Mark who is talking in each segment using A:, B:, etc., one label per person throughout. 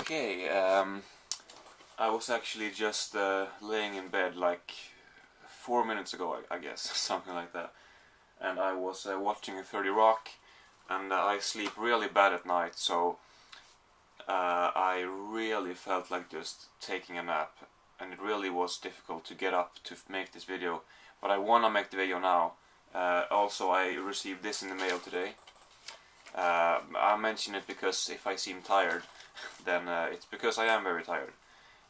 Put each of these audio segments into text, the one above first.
A: Okay, I was actually just laying in bed like 4 minutes ago, I guess, something like that. And I was watching 30 Rock, and I sleep really bad at night, so I really felt like just taking a nap. And it really was difficult to get up to make this video, but I wanna make the video now. Also, I received this in the mail today. I mention it because if I seem tired, then it's because I am very tired.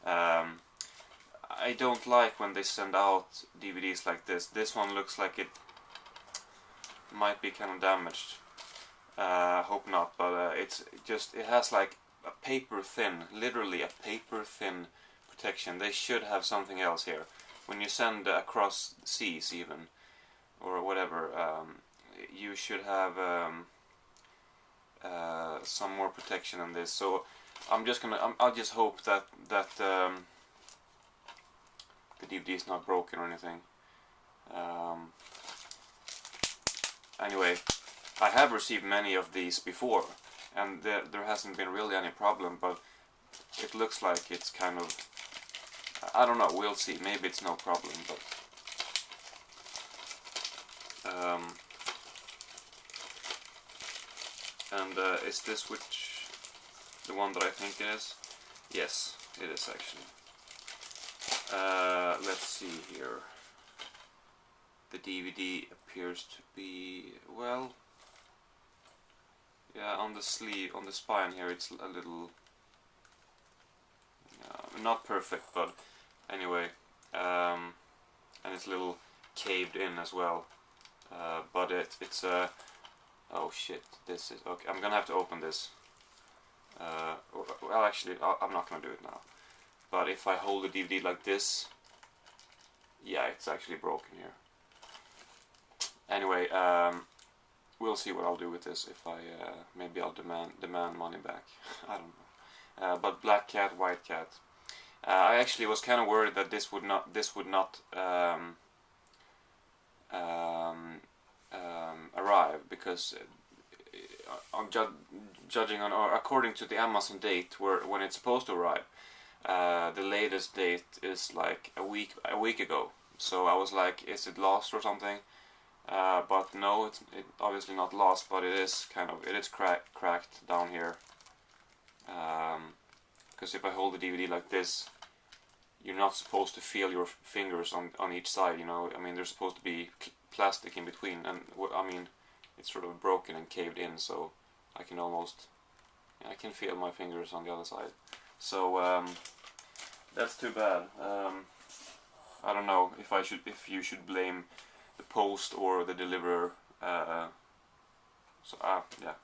A: I don't like when they send out DVDs like this. This one looks like it might be kind of damaged. Hope not, but it has like a paper thin, literally a paper thin protection. They should have something else here. When you send across seas even, or whatever, you should have some more protection than this. So I'll just hope that the DVD is not broken or anything. Anyway, I have received many of these before, and there hasn't been really any problem, but it looks like it's kind of, I don't know, we'll see, maybe it's no problem, but is this the one that I think it is? Yes, it is actually. Let's see here. The DVD appears to be, well, yeah, on the sleeve, on the spine here, it's a little, not perfect, but anyway, and it's a little caved in as well, but it's oh shit, this is, okay, I'm gonna have to open this. Well, actually, I'm not gonna do it now, but if I hold the DVD like this, yeah, it's actually broken here. Anyway, we'll see what I'll do with this. If I maybe I'll demand money back. I don't know. But Black Cat, White Cat. I actually was kind of worried that this would not arrive, because judging on, or according to the Amazon date when it's supposed to arrive, the latest date is like a week ago. So I was like, is it lost or something? But no, it's obviously not lost, but it is cracked down here. Because if I hold the DVD like this, you're not supposed to feel your fingers on each side, you know. I mean, there's supposed to be plastic in between, and I mean, it's sort of broken and caved in, so I can feel my fingers on the other side. So that's too bad. I don't know if you should blame the post or the deliverer. So yeah.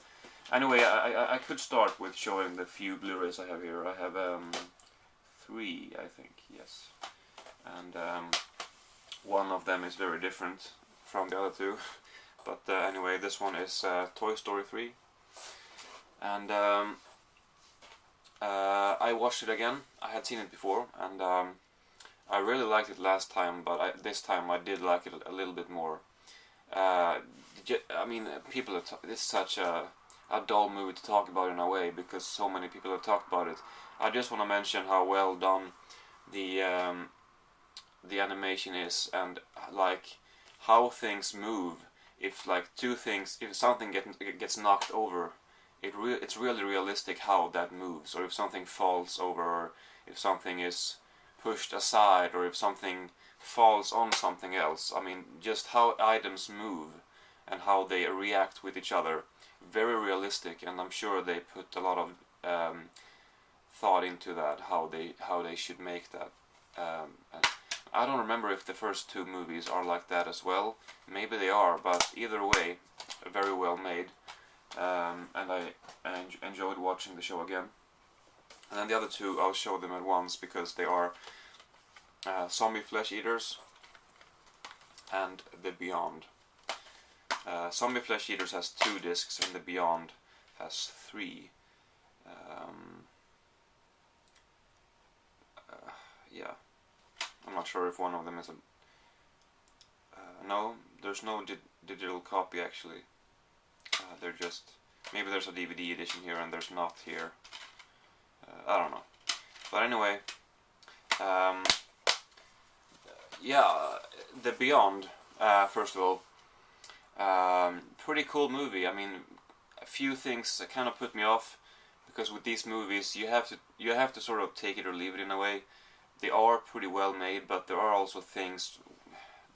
A: Anyway, I could start with showing the few Blu-rays I have here. I have 3, I think, yes, and one of them is very different from the other 2. But anyway, this one is Toy Story 3, and I watched it again. I had seen it before, and I really liked it last time, but this time I did like it a little bit more. I mean, it's such a dull movie to talk about in a way, because so many people have talked about it. I just want to mention how well done the animation is, and like how things move. If something gets knocked over, it's really realistic how that moves. Or if something falls over, or if something is pushed aside, or if something falls on something else. I mean, just how items move and how they react with each other. Very realistic, and I'm sure they put a lot of thought into that, how they should make that. I don't remember if the first 2 movies are like that as well. Maybe they are, but either way, very well made. And I enjoyed watching the show again. And then the other 2, I'll show them at once, because they are Zombie Flesh Eaters and The Beyond. Zombie Flesh Eaters has 2 discs, and The Beyond has 3. Yeah, I'm not sure if one of them is a... no, there's no digital copy actually. They're just... maybe there's a DVD edition here and there's not here. I don't know. But anyway, um, yeah, The Beyond. First of all, pretty cool movie. I mean, a few things that kind of put me off, because with these movies you have to sort of take it or leave it in a way. They are pretty well made, but there are also things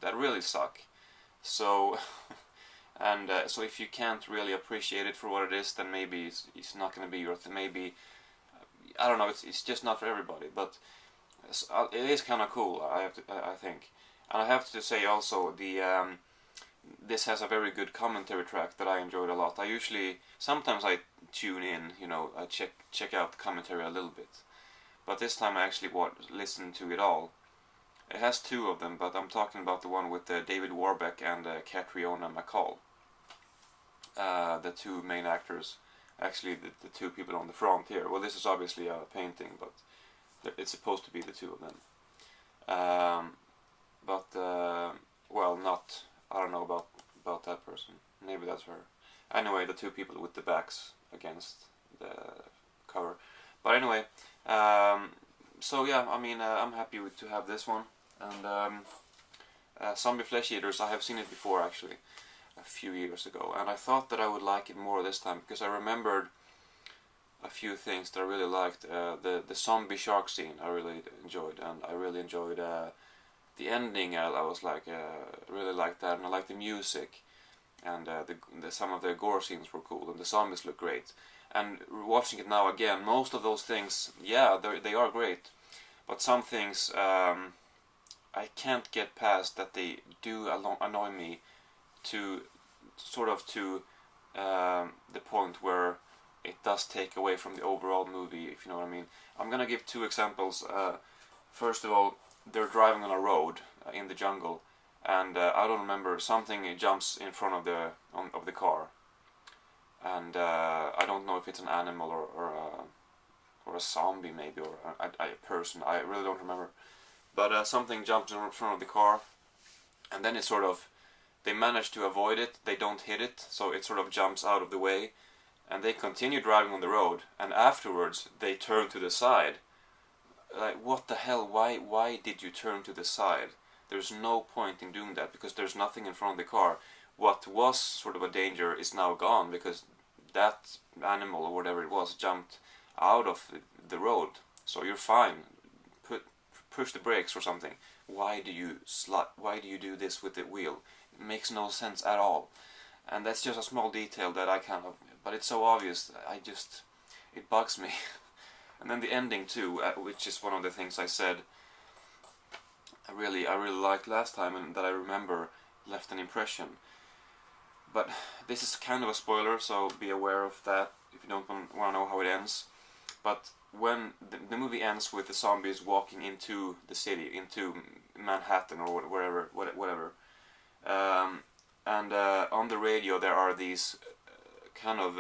A: that really suck. So, and so if you can't really appreciate it for what it is, then maybe it's not going to be your thing. Maybe, I don't know. It's just not for everybody. But it is kind of cool. I think, and I have to say also this has a very good commentary track that I enjoyed a lot. Sometimes I tune in, I check out the commentary a little bit, but this time I actually listened to it all. It has two of them, but I'm talking about the one with David Warbeck and Catriona MacColl, the two main actors. Actually, the two people on the front here. Well, this is obviously a painting, but it's supposed to be the two of them. Well, not. I don't know about that person. Maybe that's her. Anyway, the two people with the backs against the cover. But anyway, so yeah, I mean, I'm happy to have this one. And Zombie Flesh Eaters, I have seen it before actually, a few years ago, and I thought that I would like it more this time because I remembered a few things that I really liked. The zombie shark scene I really enjoyed, and I really enjoyed the ending. I was like really liked that, and I liked the music, and some of the gore scenes were cool, and the zombies look great. And watching it now again, most of those things, yeah, they are great, but some things I can't get past that they do annoy me to the point where it does take away from the overall movie, if you know what I mean. I'm gonna give two examples. First of all, they're driving on a road in the jungle, and I don't remember, something jumps in front of the car, and I don't know if it's an animal or a zombie maybe, or a person. I really don't remember, but something jumps in front of the car, and then they manage to avoid it. They don't hit it, so it sort of jumps out of the way, and they continue driving on the road, and afterwards they turn to the side. Like, what the hell, why did you turn to the side? There's no point in doing that, because there's nothing in front of the car. What was sort of a danger is now gone, because that animal or whatever it was jumped out of the road, so you're fine. Push the brakes or something. Why do you do this with the wheel? It makes no sense at all. And that's just a small detail that but it's so obvious, it bugs me. And then the ending too, which is one of the things I said I really liked last time, and that I remember left an impression. But this is kind of a spoiler, so be aware of that if you don't want to know how it ends. But when the movie ends with the zombies walking into the city, into Manhattan or whatever, and on the radio there are these kind of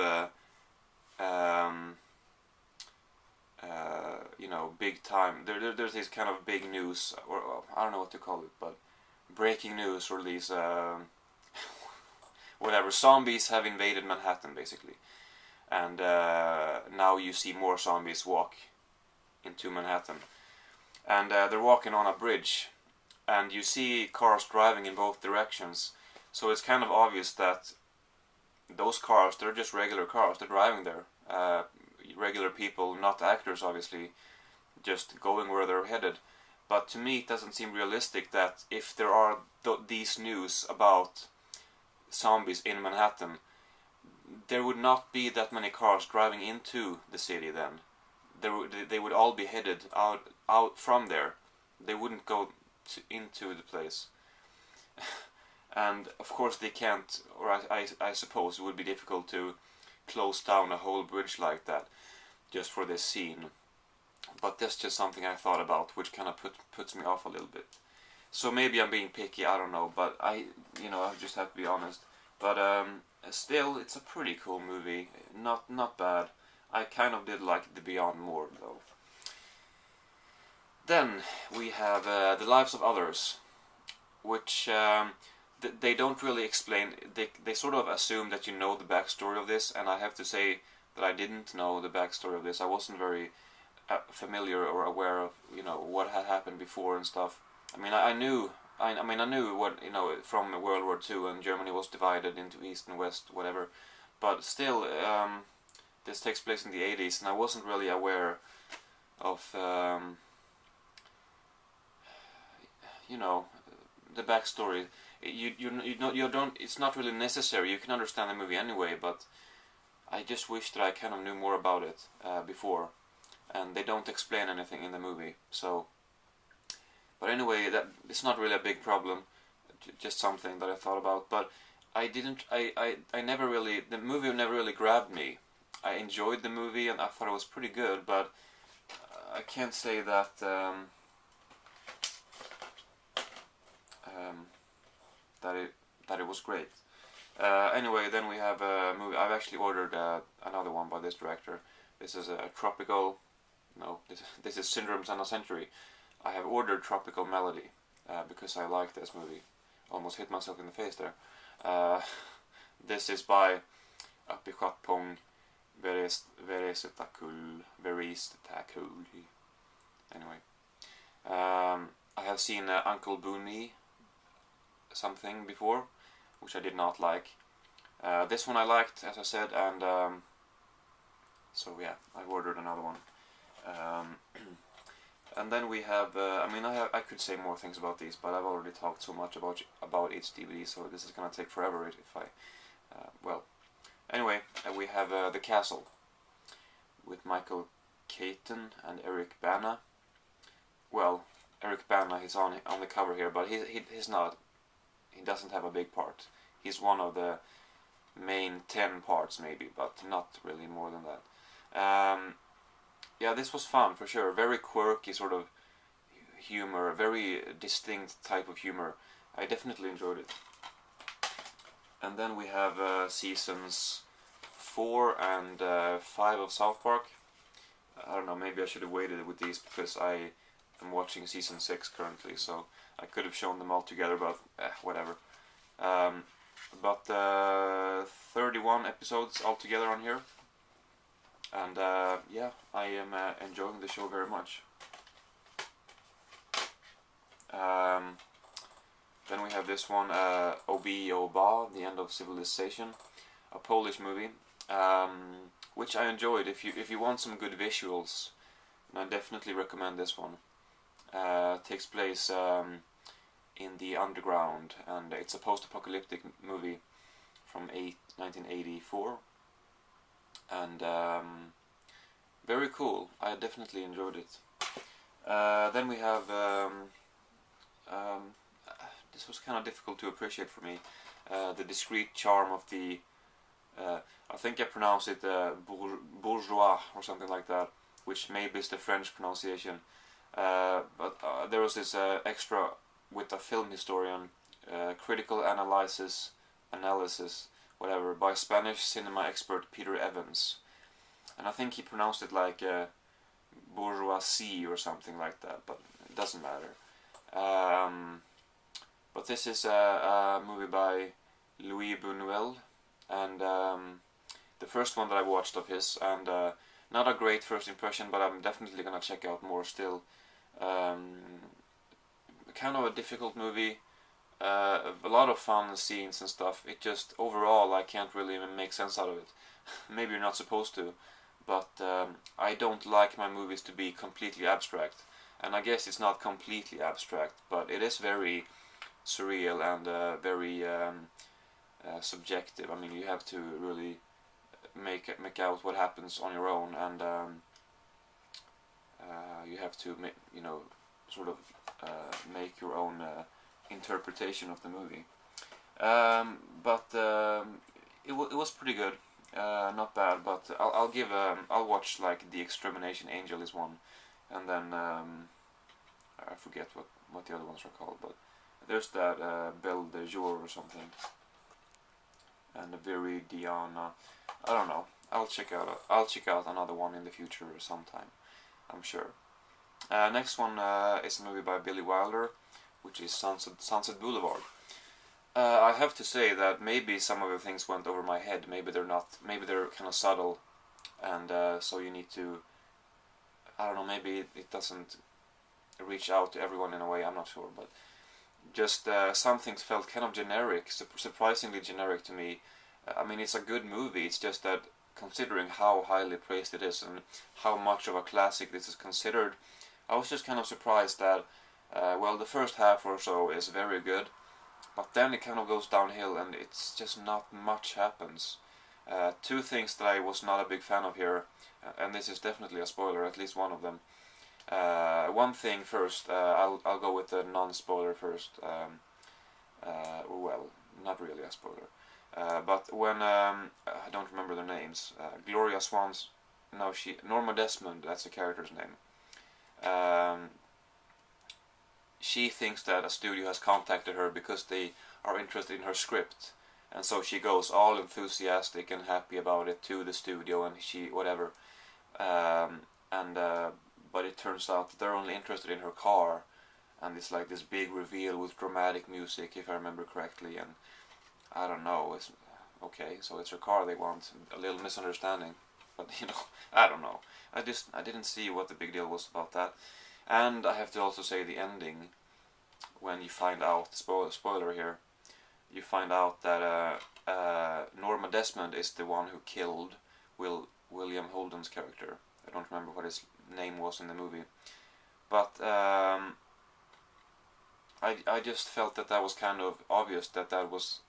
A: big time. There's these kind of big news, or I don't know what to call it, but breaking news, or these whatever. Zombies have invaded Manhattan, basically, and now you see more zombies walk into Manhattan, and they're walking on a bridge, and you see cars driving in both directions. So it's kind of obvious that those cars, they're just regular cars. They're driving there. Regular people, not actors, obviously, just going where they're headed. But to me, it doesn't seem realistic that if there are these news about zombies in Manhattan, there would not be that many cars driving into the city then. They would all be headed out from there. They wouldn't go into the place. And of course they can't, or I suppose it would be difficult to close down a whole bridge like that just for this scene. But that's just something I thought about, which kind of puts me off a little bit. So maybe I'm being picky, I don't know, but I just have to be honest. But still, it's a pretty cool movie. Not bad. I kind of did like The Beyond more though. Then we have The Lives of Others, which they don't really explain. They sort of assume that you know the backstory of this, and I have to say that I didn't know the backstory of this. I wasn't very familiar or aware of, you know, what had happened before and stuff. I mean, I knew. I mean, I knew what, you know, from World War II, and Germany was divided into East and West, whatever. But still, this takes place in the 80s, and I wasn't really aware of, you know, the backstory. You don't. It's not really necessary. You can understand the movie anyway, but I just wish that I kind of knew more about it before, and they don't explain anything in the movie. So, but anyway, that it's not really a big problem. Just something that I thought about, but I didn't. I never really. The movie never really grabbed me. I enjoyed the movie and I thought it was pretty good, but I can't say that. That it was great. Anyway, then we have a movie. I've actually ordered another one by this director. This is a tropical. No, this is Syndromes and a Century. I have ordered Tropical Melody because I like this movie. Almost hit myself in the face there. This is by Apichatpong Veresetakul. Anyway, I have seen Uncle Booney something before, which I did not like. This one I liked, as I said, and so yeah, I've ordered another one. And then we have, I mean, I could say more things about these, but I've already talked so much about each DVD, so this is gonna take forever if I, well, anyway, we have The Castle with Michael Keaton and Eric Bana. Well, Eric Bana, he's on the cover here, but he's not. He doesn't have a big part. He's one of the main 10 parts maybe, but not really more than that. Yeah, this was fun for sure. Very quirky sort of humor, very distinct type of humor. I definitely enjoyed it. And then we have seasons 4 and 5 of South Park. I don't know, maybe I should have waited with these because I am watching season 6 currently, so I could have shown them all together, but whatever. But 31 episodes altogether on here. And yeah, I am enjoying the show very much. Then we have this one, Obi Oba, The End of Civilization, a Polish movie, which I enjoyed. If you want some good visuals, I definitely recommend this one. Takes place in the underground, and it's a post-apocalyptic movie from 1984, and very cool. I definitely enjoyed it. Then we have this was kind of difficult to appreciate for me, The Discreet Charm of the I think I pronounce it bourgeois or something like that, which maybe is the French pronunciation. But there was this extra with a film historian, critical analysis, whatever, by Spanish cinema expert Peter Evans, and I think he pronounced it like bourgeoisie or something like that, but it doesn't matter. But this is a movie by Louis Buñuel, and the first one that I watched of his, and not a great first impression, but I'm definitely gonna check out more still. Kind of a difficult movie, a lot of fun scenes and stuff. It just, overall, I can't really even make sense out of it. Maybe you're not supposed to, but I don't like my movies to be completely abstract, and I guess it's not completely abstract, but it is very surreal and very subjective. I mean, you have to really make out what happens on your own, and you have to make, you know, sort of make your own interpretation of the movie. But it was pretty good, not bad. But I'll watch like The Extermination Angel is one, and then I forget what the other ones are called. But there's that Belle de Jour or something, and the Viridiana. I don't know. I'll check out another one in the future sometime, I'm sure. Next one is a movie by Billy Wilder, which is Sunset Boulevard. I have to say that maybe some of the things went over my head. Maybe they're not. Maybe they're kind of subtle, and so you need to I don't know, maybe it doesn't reach out to everyone in a way, I'm not sure, but just some things felt kind of generic, surprisingly generic to me. I mean, it's a good movie, it's just that considering how highly praised it is and how much of a classic this is considered, I was just kind of surprised that, well, the first half or so is very good, but then it kind of goes downhill and it's just not much happens. Two things that I was not a big fan of here, and this is definitely a spoiler, at least one of them. One thing first, I'll go with the non-spoiler first. Well, not really a spoiler. But when I don't remember their names, Gloria Swan's, no, Norma Desmond, that's the character's name. She thinks that a studio has contacted her because they are interested in her script, and so she goes all enthusiastic and happy about it to the studio, and she whatever. But it turns out that they're only interested in her car, and it's like this big reveal with dramatic music, if I remember correctly, and I don't know, it's okay, so it's her car they want, a little misunderstanding, but I don't know, I didn't see what the big deal was about that. And I have to also say the ending, when you find out, spoiler here, you find out that Norma Desmond is the one who killed William Holden's character. I don't remember what his name was in the movie, but I just felt that was kind of obvious that was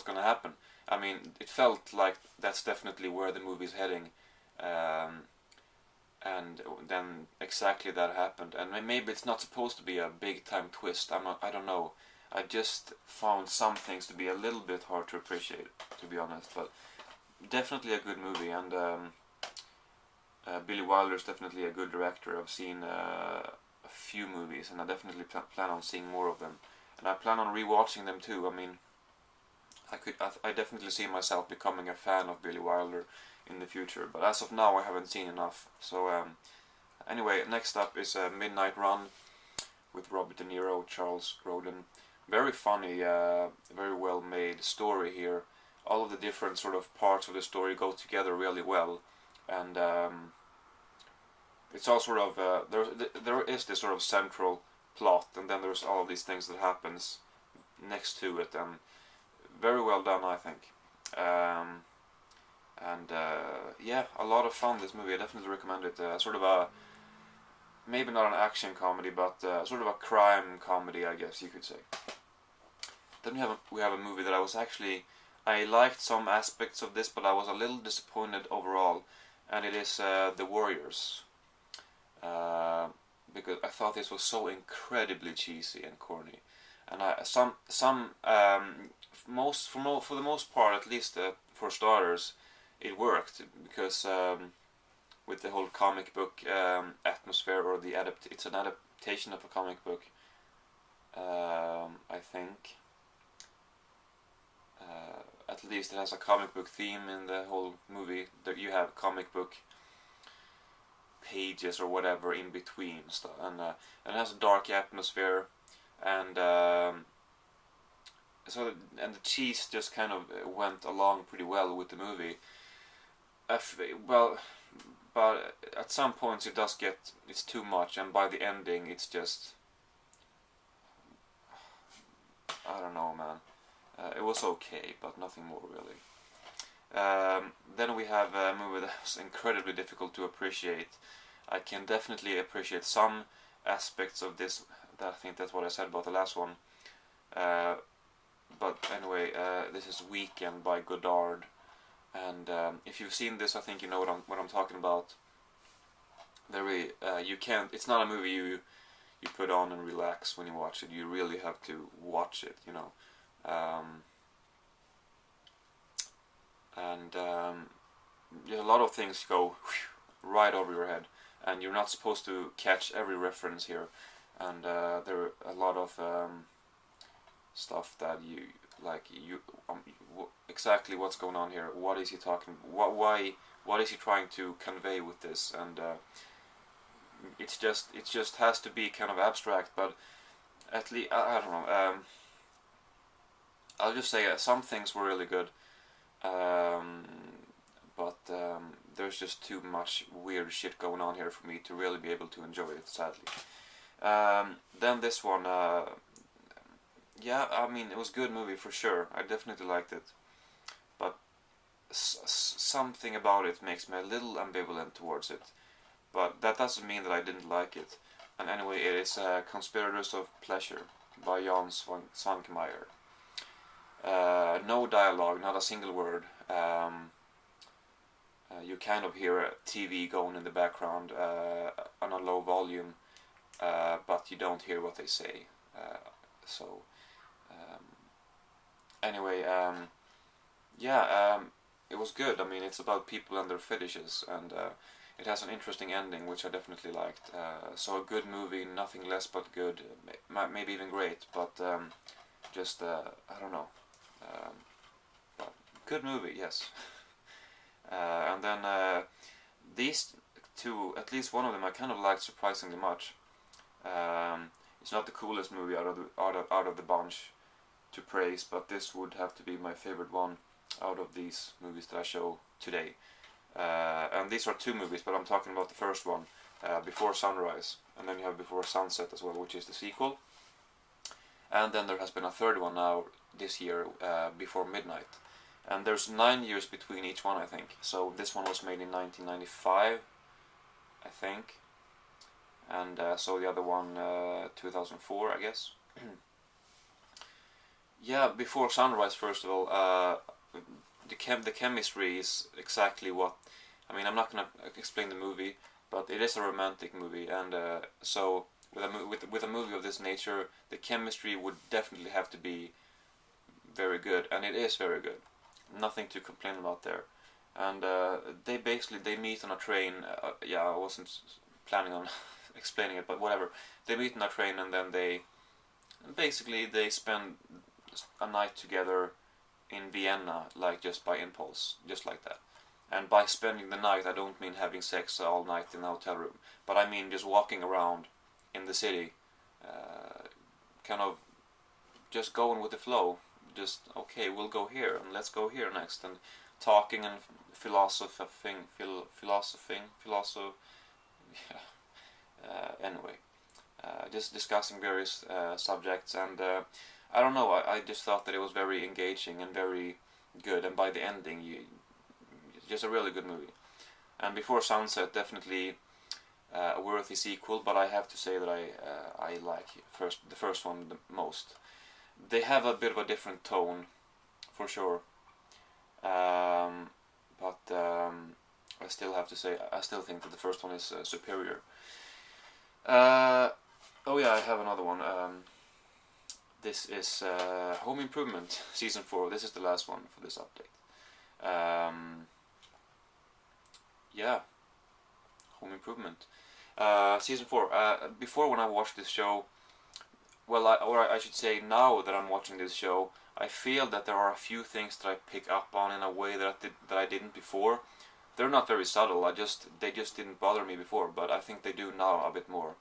A: going to happen. I mean, it felt like that's definitely where the movie's heading, and then exactly that happened. And maybe it's not supposed to be a big time twist. I don't know. I just found some things to be a little bit hard to appreciate, to be honest. But definitely a good movie, and Billy Wilder is definitely a good director. I've seen a few movies, and I definitely plan on seeing more of them. And I plan on rewatching them too. I mean, I definitely see myself becoming a fan of Billy Wilder in the future, but as of now I haven't seen enough. So anyway, next up is Midnight Run with Robert De Niro, Charles Grodin. Very funny, very well made story here. All of the different sort of parts of the story go together really well, and it's all sort of there is this sort of central plot, and then there's all of these things that happens next to it, and very well done, I think. Yeah, a lot of fun, this movie. I definitely recommend it. Sort of a, maybe not an action comedy, but sort of a crime comedy, I guess you could say. Then we have a movie that I liked some aspects of this, but I was a little disappointed overall, and it is The Warriors. Because I thought this was so incredibly cheesy and corny, and for the most part, at least for starters, it worked because with the whole comic book atmosphere, or it's an adaptation of a comic book. I think at least it has a comic book theme in the whole movie. That you have comic book pages or whatever in between stuff, and it has a dark atmosphere, and the cheese just kind of went along pretty well with the movie. Well, but at some points it's too much, and by the ending it's just, I don't know, man. It was okay, but nothing more really. Then we have a movie that's incredibly difficult to appreciate. I can definitely appreciate some aspects of this. I think that's what I said about the last one. But anyway, this is Weekend by Godard, and if you've seen this, I think you know what I'm talking about. You can't. It's not a movie you put on and relax when you watch it. You really have to watch it, and a lot of things go right over your head, and you're not supposed to catch every reference here, and there are a lot of stuff that exactly what's going on here. What is he talking? What is he trying to convey with this? And it just has to be kind of abstract, but at least I don't know. I'll just say some things were really good, but there's just too much weird shit going on here for me to really be able to enjoy it, sadly. Then this one, yeah, I mean, it was a good movie for sure. I definitely liked it. But something about it makes me a little ambivalent towards it. But that doesn't mean that I didn't like it. And anyway, it is Conspirators of Pleasure by Jan Svankmajer. No dialogue, not a single word. You kind of hear a TV going in the background on a low volume, but you don't hear what they say. So, anyway, yeah, it was good. I mean, it's about people and their fetishes, and it has an interesting ending, which I definitely liked. So a good movie, nothing less but good, maybe even great, but just, I don't know. But good movie, yes. And then these two, at least one of them, I kind of liked surprisingly much. It's not the coolest movie out of the bunch to praise, but this would have to be my favorite one out of these movies that I show today. And these are two movies, but I'm talking about the first one, Before Sunrise, and then you have Before Sunset as well, which is the sequel. And then there has been a third one now this year, Before Midnight. And there's 9 years between each one, I think. So this one was made in 1995, I think. And so the other one, 2004, I guess. Yeah, Before Sunrise, first of all, the chemistry is exactly what... I mean, I'm not going to explain the movie, but it is a romantic movie. And so with a movie of this nature, the chemistry would definitely have to be very good. And it is very good. Nothing to complain about there. And they meet on a train. Yeah, I wasn't planning on explaining it, but whatever. They meet on a train, and then they spend a night together in Vienna, like just by impulse, just like that. And by spending the night, I don't mean having sex all night in a hotel room, but I mean just walking around in the city, kind of just going with the flow. Just, okay, we'll go here, and let's go here next, and talking and philosophing. Anyway, just discussing various subjects, and I don't know, I just thought that it was very engaging and very good, and by the ending, just a really good movie. And Before Sunset, definitely a worthy sequel, but I have to say that I like the first one the most. They have a bit of a different tone, for sure, but I still have to say, I still think that the first one is superior. Oh yeah, I have another one. This is Home Improvement, Season 4. This is the last one for this update. Yeah, Home Improvement. Season 4. Before, when I watched this show, well, or I should say now that I'm watching this show, I feel that there are a few things that I pick up on in a way that I didn't before. They're not very subtle. They just didn't bother me before, but I think they do now a bit more.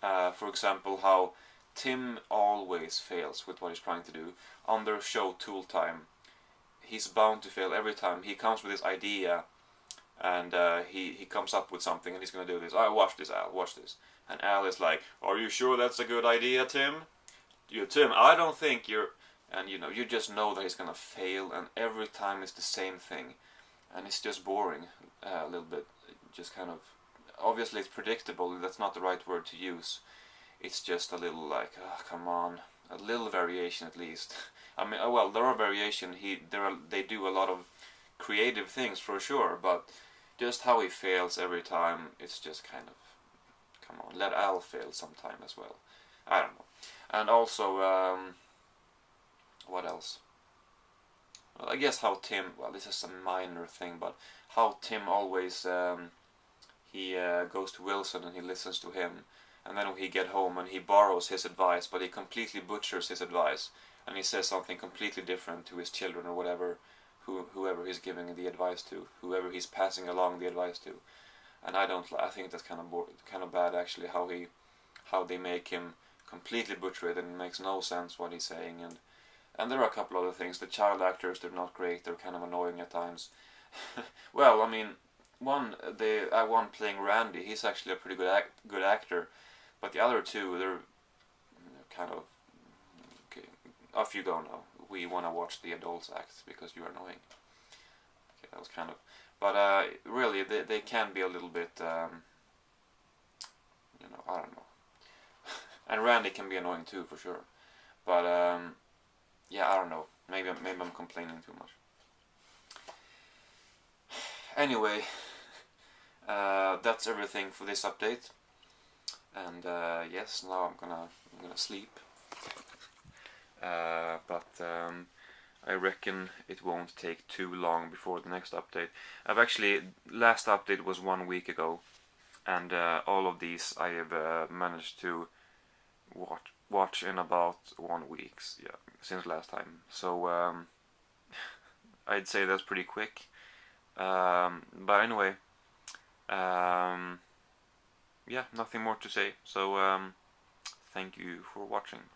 A: For example, how Tim always fails with what he's trying to do. On their show Tool Time, he's bound to fail every time. He comes with this idea, and he comes up with something, and he's going to do this. Watch this, Al, watch this. And Al is like, are you sure that's a good idea, Tim? Tim, I don't think you're... And you just know that he's going to fail, and every time it's the same thing. And it's just boring a little bit. Just kind of... Obviously it's predictable, that's not the right word to use. It's just a little like, oh, come on, a little variation at least. I mean, well, there are variation. They do a lot of creative things for sure, but just how he fails every time, it's just kind of, come on, let Al fail sometime as well. I don't know. And also, what else? Well, I guess how Tim, well, this is a minor thing, but how Tim always, he goes to Wilson and he listens to him. And then when he get home and he borrows his advice, but he completely butchers his advice, and he says something completely different to his children or whatever, whoever he's giving the advice to, whoever he's passing along the advice to. And I think that's kind of bad actually, how they make him completely butcher it, and it makes no sense what he's saying. And there are a couple other things. The child actors, they're not great. They're kind of annoying at times. Well, I mean, one playing Randy, he's actually a pretty good actor, but the other two, they're kind of okay. Off you go now. We want to watch the adults act because you're annoying. Okay, that was kind of, but really they can be a little bit, you know, I don't know. And Randy can be annoying too for sure, but yeah, I don't know. Maybe I'm complaining too much. Anyway, that's everything for this update. And yes, now I'm gonna sleep. But I reckon it won't take too long before the next update. Last update was 1 week ago, and all of these I have managed to watch in about 1 week, yeah, since last time. So I'd say that's pretty quick. But anyway, yeah, nothing more to say. So thank you for watching.